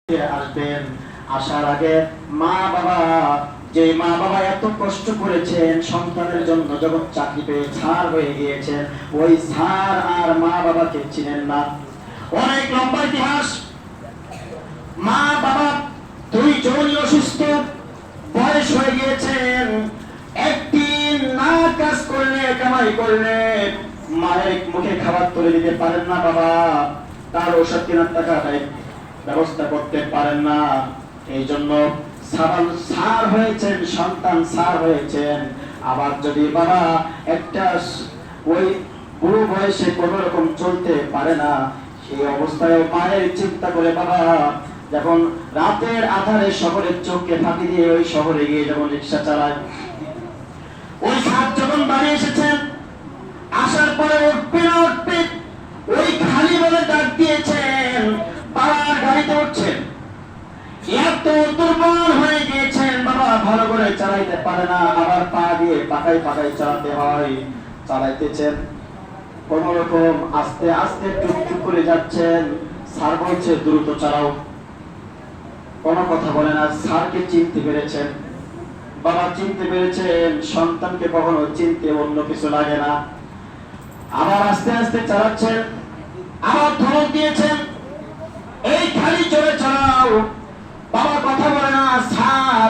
আসবেন। আসার আগে মা বাবা, যে মা বাবা এত কষ্ট করেছেন সন্তানের জন্য, যখন চাকরি পেয়ে ছাড় হয়ে গিয়েছেন, ওই ছাড় আর মা বাবাকে চিনেন না। অনেক লম্বা ইতিহাস। মা বাবা দুইজনই অসুস্থ, বয়স হয়ে গিয়েছেন। একদিন না কাজ করলে, কামাই করলে মায়ের মুখে খাবার তুলে দিতে পারেন না বাবা, তার ওষুধ কেনার টাকা দেয় ব্যবস্থা করতে পারেন না। এই জন্য সার হয়েছেন, সন্তান সার হয়েছেন। আবার যদি বাবা একটা ওই বুড়ো বয়সে কোন রকম চলতে পারে না, সেই অবস্থায় মায়ের চিন্তা করে বাবা যখন রাতের আধারে শহরের চোখকে ফাঁকি দিয়ে ওই শহরে গিয়ে যখন রিক্সা চালায়, ওই সার যখন বাড়ি এসেছেন, আসার পরে উঠবে না উঠবে, ওই খালি বলে ডাক দিয়েছেন, বাবার গাড়িতে উঠছেন। এত দুর্বল হয়ে গিয়েছেন বাবা, ভালো করে চালাইতে পারে না, আবার পা দিয়ে পাকাই পাকাই চালাতে হয়। চালাইতেছেন কোন রকম আস্তে আস্তে টুকটুক করে যাচ্ছেন। স্যার বলছে দ্রুত চালাও, কোনো কথা বলে না। স্যারকে চিনতে পেরেছেন, বাবা চিনতে পেরেছেন, সন্তানকে কখনো চিনতে অন্য কিছু লাগে না। আবার আস্তে আস্তে চালাচ্ছেন, আবার ধমক দিয়েছেন, এই খালি চলে চালাও। বাবা কথা বলে না। স্যার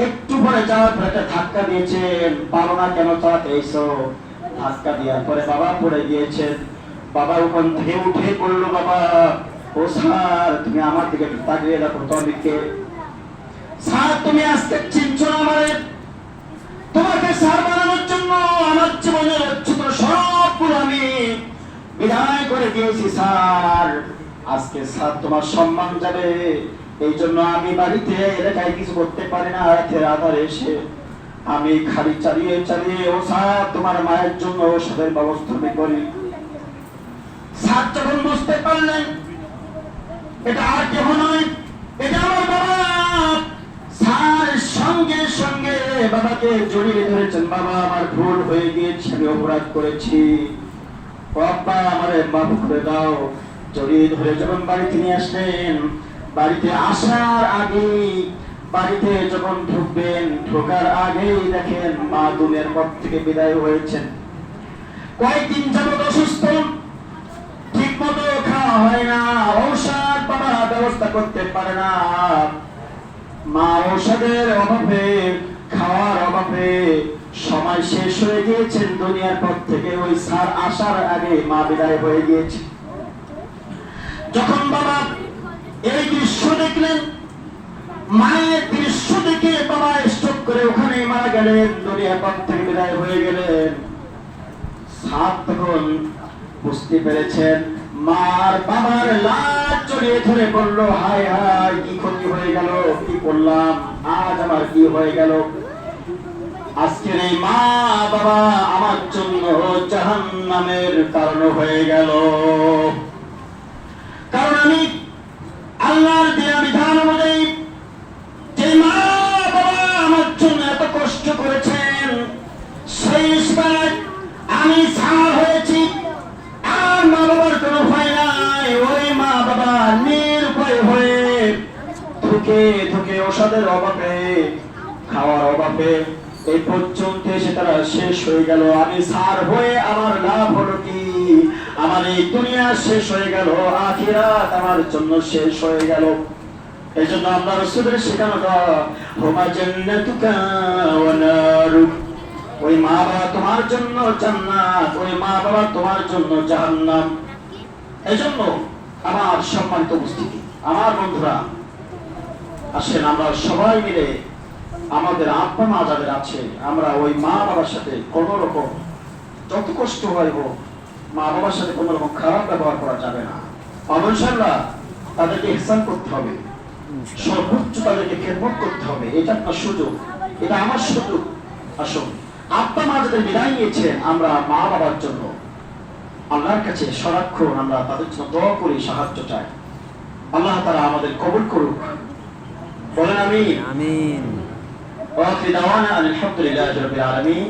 একটু পরে যাওয়ার পরে একটা ধাক্কা দিয়েছেন, পারো না কেন চালাতে এসো। ধাক্কা দেওয়ার পরে বাবা পড়ে গিয়েছেন। বাবা ওখান থেকে উঠে পড়লো। বাবা, ও স্যার তুমি আমার দিকে একটু তাকিয়ে দেখো তো আমি কে। স্যার তুমি আজকে চিনছো না আমারে? তোমাকে স্যার বানানোর জন্য আমার জীবনের উচ্চত সবগুলো আমি বিদায় করে দিয়েছি স্যার। আজকে স্যার তোমার সম্মান যাবে, এই জন্য আমি বাড়িতে এলাকায় কিছু করতে পারি না। রাতের আধারে এসে আমি খালি চালিয়ে চালিয়ে ও স্যার তোমার মায়ের জন্য ওষুধের ব্যবস্থা আমি করি। স্যার যখন বুঝতে পারলেন এটা আর কেউ নয়, এটা আমার বাবা, স্যার সঙ্গে সঙ্গে বাবাকে জড়িয়ে ধরেছেন। বাবা আমার ভুল হয়ে গিয়েছে, আমি অপরাধ করেছি, বাবা আমারে মাফ করে দাও। জড়িয়ে ধরে যখন বাড়িতে নিয়ে আসলেন, বাড়িতে আসার আগে, বাড়িতে যখন ঢুকবেন, ঢোকার আগেই দেখেন মা দুনিয়ার পর থেকে বিদায় হয়েছেন। কয়েকদিন যাবত অসুস্থ, ঠিক মতো খাওয়া হয় না, ঔষধ বাবা ব্যবস্থা করতে পারে না। মা ঔষধের অভাবে, খাওয়ার অভাবে সময় শেষ হয়ে গিয়েছেন দুনিয়ার পর থেকে। ওই স্যার আসার আগে মা বিদায় হয়ে গিয়েছে। যখন বাবা এই দৃশ্য দেখলেন, মায়ের দৃশ্য দেখে বাবা স্ট্রোক করে ওখানে মারা গেলেন, দুনিয়ার পর থেকে বিদায় হয়ে গেলেন। স্যার তখন বুঝতে পেরেছেন, মার বাবার লাশ জড়িয়ে ধরে বলল, হায় হায় কি ক্ষতি হয়ে গেল, কি করলাম, আজ আমার কি হয়ে গেল। আজকের এই মা বাবা আমার জন্য জাহান্নামের কারণ হয়ে গেল। কারণ আমি আল্লাহর দেয়া বিধান অনুযায়ী যে মা বাবা আমার জন্য এত কষ্ট করেছেন, শেষ বেলায় আমি ছাড় হয়েছি, আর মা বাবার কোনো ভয় নাই। ওই মা বাবা নিরুপায় হয়ে ধুকে ধুকে ওষুধের অভাবে, খাওয়ার অভাবে এই পর্যন্ত এসে তারা শেষ হয়ে গেল। আমি সার হয়ে আমার লাভ হলো কি? আমার এই দুনিয়া শেষ হয়ে গেল, আখিরাত আমার জন্য শেষ হয়ে গেল। এই জন্য আল্লাহ রাসূলের শেখানোটা, হুমা জান্নাতুকা ওয়া নারুক, ওই মা বাবা তোমার জন্য জান্নাত, ওই মা বাবা তোমার জন্য জাহান্নাম। এই জন্য আমার সম্মানিত উপস্থিতি, আমার বন্ধুরা, আসেন আমরা সবাই মিলে আমাদের আব্বা মা যাদের আছে, আমরা ওই মা বাবার সাথে কোন রকম, যত কষ্ট হয় হোক, মা বাবার সাথে কোন রকম খারাপ ব্যবহার করা যাবে না। অবশ্যই তাদেরকে ইহসান করতে হবে, সর্বোচ্চ তাদেরকে খেদমত করতে হবে। এটা আপনার সুযোগ, এটা আমার সুযোগ। আসুন আব্বা মা যাদের বিদায় নিয়েছেন, আমরা মা বাবার জন্য আল্লাহর কাছে সারাক্ষণ আমরা তাদের জন্য দোয়া করি, সাহায্য চাই। আল্লাহ তাআলা আমাদের কবুল করুক, বলেন আমিন। আমিন। ওয়া আখিরু দাওয়ানা আলহামদুলিল্লাহি রাব্বিল আলামিন।